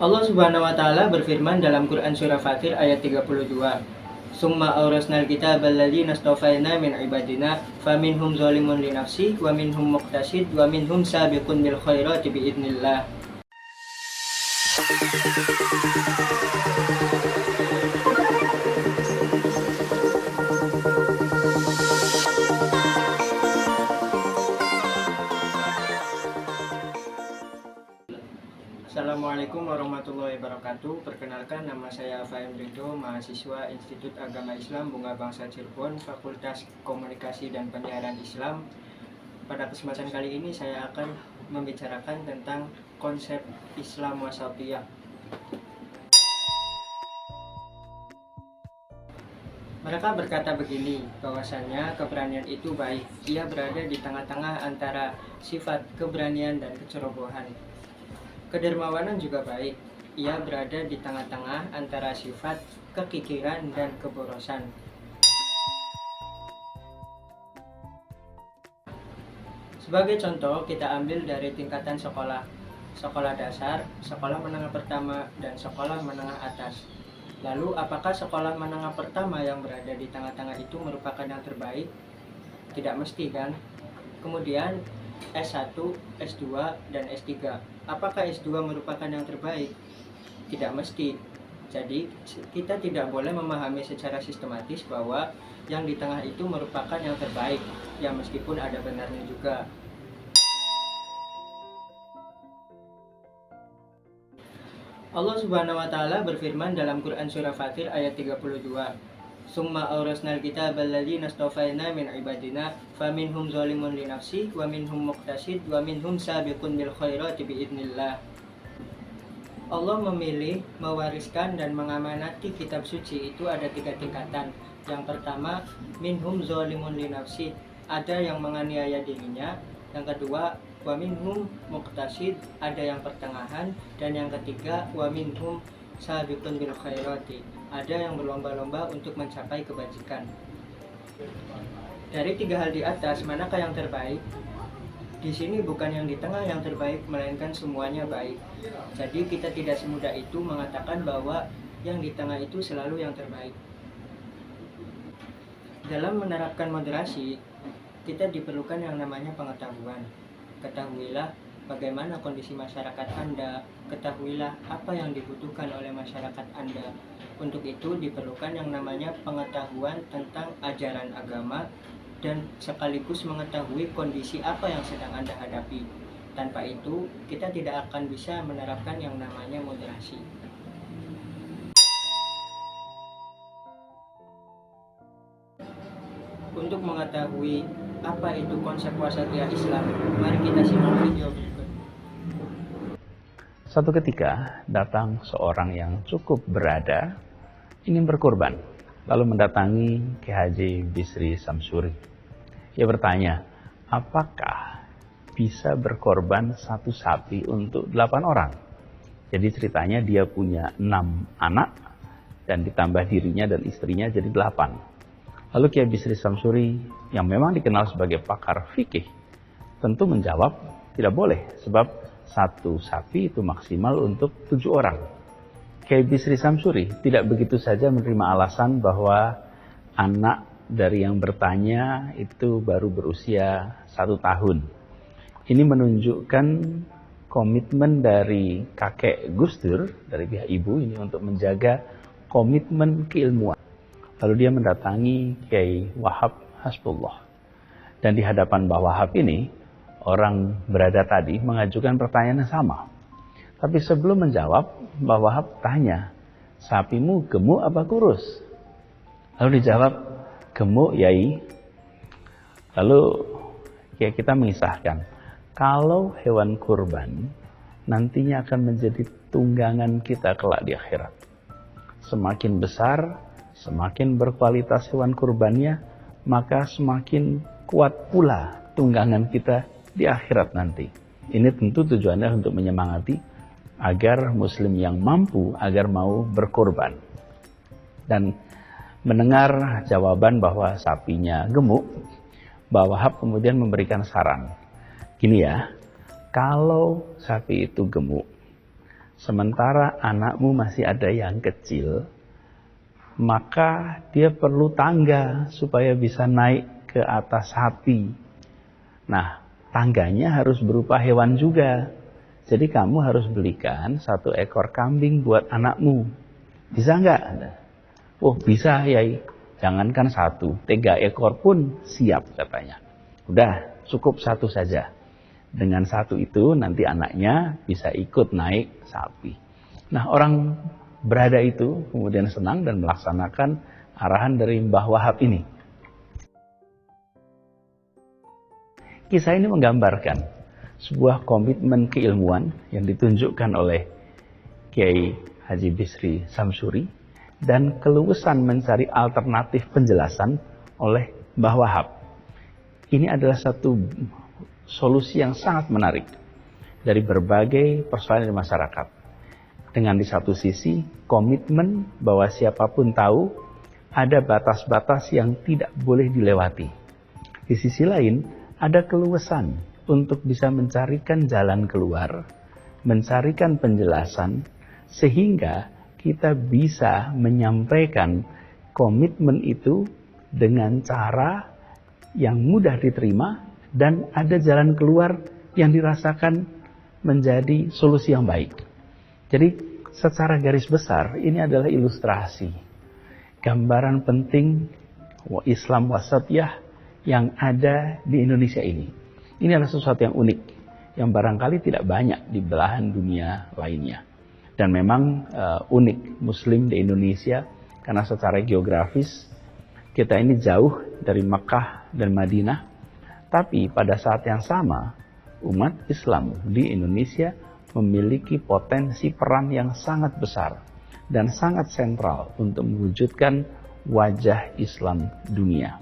Allah Subhanahu wa taala berfirman dalam Quran surah Fatir ayat 32. Summa aurasnal kitaba alladziina astafaina min ibadina faminhum zalimun li nafsihi wa minhum muqtasid wa minhum sabiqun bil khairati biidznillah. Assalamualaikum warahmatullahi wabarakatuh. Perkenalkan, nama saya Fahim Ridho, mahasiswa Institut Agama Islam Bunga Bangsa Cirebon, Fakultas Komunikasi dan Penyiaran Islam. Pada kesempatan kali ini saya akan membicarakan tentang konsep Islam wasatiyah. Mereka berkata begini, bahwasannya keberanian itu baik. Ia berada di tengah-tengah antara sifat keberanian dan kecerobohan. Kedermawanan juga baik. Ia berada di tengah-tengah antara sifat kekikiran dan keborosan. Sebagai contoh, kita ambil dari tingkatan sekolah. Sekolah dasar, sekolah menengah pertama, dan sekolah menengah atas. Lalu, apakah sekolah menengah pertama yang berada di tengah-tengah itu merupakan yang terbaik? Tidak mesti, kan? Kemudian, S1, S2, dan S3. Apakah S2 merupakan yang terbaik? Tidak mesti. Jadi, kita tidak boleh memahami secara sistematis bahwa yang di tengah itu merupakan yang terbaik, ya meskipun ada benarnya juga. Allah Subhanahu wa taala berfirman dalam Quran surah Fatir ayat 32. Summa aurasnal kitaba alladziina astafaina min ibadina faminhum zalimun li nafsihi wa minhum muqtasid wa minhum sabiqun bil khairati biidznillah. Allah memilih, mewariskan dan mengamanati kitab suci itu ada 3 tingkatan. Yang pertama, minhum zalimun li nafsihi, ada yang menganiaya dirinya. Yang kedua, wa minhum muqtasid, ada yang pertengahan. Dan yang ketiga, wa minhum sabiqun bil khairati, ada yang berlomba-lomba untuk mencapai kebajikan. Dari 3 hal di atas, manakah yang terbaik? Di sini bukan yang di tengah yang terbaik, melainkan semuanya baik. Jadi kita tidak semudah itu mengatakan bahwa yang di tengah itu selalu yang terbaik. Dalam menerapkan moderasi, kita diperlukan yang namanya pengetahuan. Ketahuilah bagaimana kondisi masyarakat Anda, ketahuilah apa yang dibutuhkan oleh masyarakat Anda. Untuk itu diperlukan yang namanya pengetahuan tentang ajaran agama dan sekaligus mengetahui kondisi apa yang sedang Anda hadapi. Tanpa itu, kita tidak akan bisa menerapkan yang namanya moderasi. Untuk mengetahui apa itu konsep wasatiyah Islam, mari kita simak video berikut. Suatu ketika datang seorang yang cukup berada ingin berkorban, lalu mendatangi Kiai Haji Bisri Samsuri. Ia bertanya, apakah bisa berkorban 1 sapi untuk 8 orang? Jadi ceritanya dia punya 6 anak dan ditambah dirinya dan istrinya jadi 8. Lalu Kiai Bisri Samsuri yang memang dikenal sebagai pakar fikih tentu menjawab tidak boleh, sebab 1 sapi itu maksimal untuk 7 orang. Kiai Bisri Samsuri tidak begitu saja menerima alasan bahwa anak dari yang bertanya itu baru berusia 1 tahun. Ini menunjukkan komitmen dari kakek Gus Dur, dari pihak ibu ini untuk menjaga komitmen keilmuan. Lalu dia mendatangi Kiai Wahab Hasbullah. Dan di hadapan Mbah Wahab ini, orang berada tadi mengajukan pertanyaan yang sama. Tapi sebelum menjawab, Mbah Wahab tanya, sapimu gemuk apa kurus? Lalu dijawab, gemuk Yai. Lalu ya kita mengisahkan, kalau hewan kurban nantinya akan menjadi tunggangan kita kelak di akhirat. Semakin besar, semakin berkualitas hewan kurbannya, maka semakin kuat pula tunggangan kita di akhirat nanti. Ini tentu tujuannya untuk menyemangati agar muslim yang mampu agar mau berkorban. Dan mendengar jawaban bahwa sapinya gemuk, Mbah Wahab kemudian memberikan saran. Gini ya, kalau sapi itu gemuk, sementara anakmu masih ada yang kecil, maka dia perlu tangga supaya bisa naik ke atas sapi. Nah, tangganya harus berupa hewan juga. Jadi kamu harus belikan 1 ekor kambing buat anakmu. Bisa nggak? Oh, bisa Yai. Jangankan 1, 3 ekor pun siap katanya. Udah, cukup 1 saja. Dengan 1 itu nanti anaknya bisa ikut naik sapi. Nah, orang berada itu kemudian senang dan melaksanakan arahan dari Mbah Wahab ini. Kisah ini menggambarkan sebuah komitmen keilmuan yang ditunjukkan oleh Kiai Haji Bisri Samsuri dan keluasan mencari alternatif penjelasan oleh Mbah Wahab. Ini adalah satu solusi yang sangat menarik dari berbagai persoalan di masyarakat. Dengan di satu sisi komitmen bahwa siapapun tahu ada batas-batas yang tidak boleh dilewati. Di sisi lain ada keluasan untuk bisa mencarikan jalan keluar, mencarikan penjelasan, sehingga kita bisa menyampaikan komitmen itu dengan cara yang mudah diterima dan ada jalan keluar yang dirasakan menjadi solusi yang baik. Jadi secara garis besar ini adalah ilustrasi, gambaran penting Islam wasatiyah yang ada di Indonesia ini. Ini adalah sesuatu yang unik, yang barangkali tidak banyak di belahan dunia lainnya. Dan memang unik Muslim di Indonesia karena secara geografis kita ini jauh dari Makkah dan Madinah. Tapi pada saat yang sama umat Islam di Indonesia memiliki potensi peran yang sangat besar dan sangat sentral untuk mewujudkan wajah Islam dunia.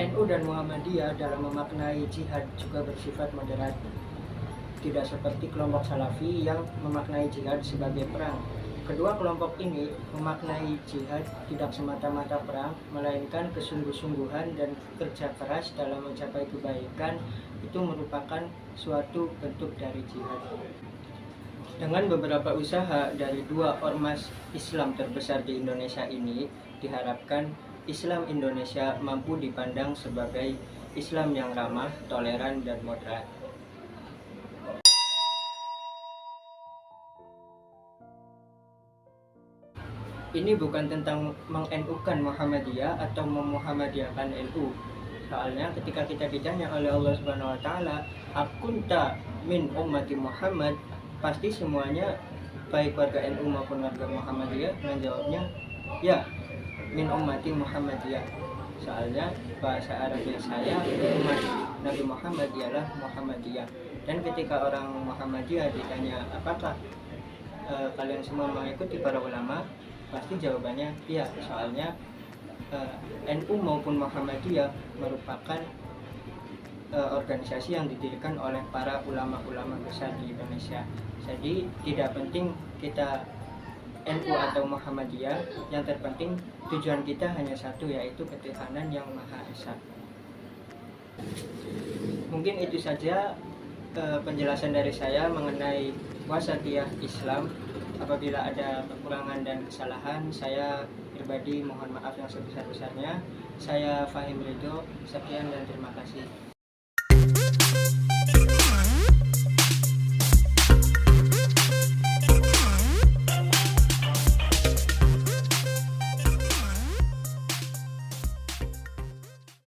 NU dan Muhammadiyah dalam memaknai jihad juga bersifat moderat. Tidak seperti kelompok Salafi yang memaknai jihad sebagai perang. Kedua kelompok ini memaknai jihad tidak semata-mata perang, melainkan kesungguh-sungguhan dan kerja keras dalam mencapai kebaikan itu merupakan suatu bentuk dari jihad. Dengan beberapa usaha dari 2 ormas Islam terbesar di Indonesia ini, diharapkan Islam Indonesia mampu dipandang sebagai Islam yang ramah, toleran, dan moderat. Ini bukan tentang meng-NU-kan Muhammadiyah atau memuhammadiyahkan NU. Soalnya ketika kita ditanya oleh Allah Subhanahu wa taala, "Akunta min ummati Muhammad?" Pasti semuanya baik warga NU maupun warga Muhammadiyah menjawabnya, "Ya, min ummati Muhammadiyah." Soalnya bahasa Arabnya saya umat Nabi Muhammad ialah Muhammadiyah. Dan ketika orang Muhammadiyah ditanya, "Apakah kalian semua mengikuti para ulama?" Pasti jawabannya iya, soalnya NU maupun Muhammadiyah merupakan organisasi yang didirikan oleh para ulama-ulama besar di Indonesia. Jadi tidak penting kita NU atau Muhammadiyah, yang terpenting tujuan kita hanya satu, yaitu ketuhanan yang Maha Esa. Mungkin itu saja penjelasan dari saya mengenai wasatiyah Islam. Apabila ada kekurangan dan kesalahan, saya pribadi mohon maaf yang sebesar-besarnya. Saya Fahim Ridho, sekian dan terima kasih.